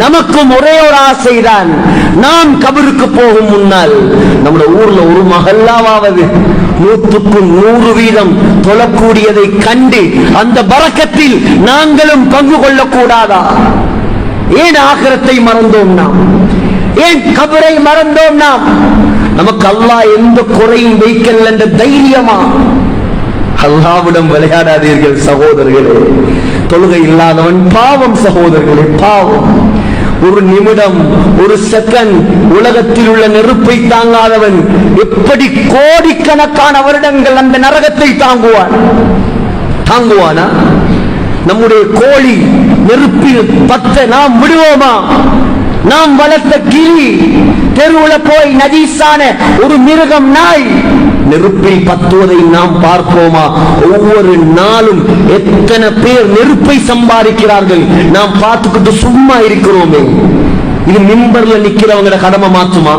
நமக்கும் ஒரே ஒரு ஆசைதான், நாம் கபருக்கு போகும் முன்னால் நம்முடைய ஊர்ல ஒரு மஹல்லாவாவது 100% தொழக்கூடியதை கண்டு அந்த பரக்கத்தில் நாங்களும் பங்கு கொள்ளக்கூடாதா? ஏன் ஆகிரத்தை மறந்தோம் நாம்? ஏன் கபரை மறந்தோம் நாம்? நமக்கு அல்லாஹ் எந்த குறையும் வைக்கல என்ற தைரியமா? அல்லாஹ்விடம் விளையாடாதீர்கள் சகோதரர்களே. தொழுகை இல்லாதவன் பாவம் சகோதரர்களே, பாவம். ஒரு நிமிடம், ஒரு செகண்ட் உலகத்தில் உள்ள நெருப்பை தாங்காதவன் எப்படி கோடிக்கணக்கான வருடங்கள் அந்த நரகத்தை தாங்குவானா? நம்முடைய கோழி நெருப்பில் பத்த நாம் விடுவோமா? நாம் வளர்த்த கிளி, தெருவுல போய் நஜீஸான ஒரு மிருகம், நாய் நெருப்பில் பத்துவதை நாம் பார்ப்போமா? ஒவ்வொரு நாளும் எத்தனை பேர் நெருப்பை சம்பாதிக்கிறார்கள், நாம் பார்த்துக்கிட்டு சும்மா இருக்கிறோமே. இது மிம்பர்ல நிக்கிறவங்களோட கடமை மாற்றுமா?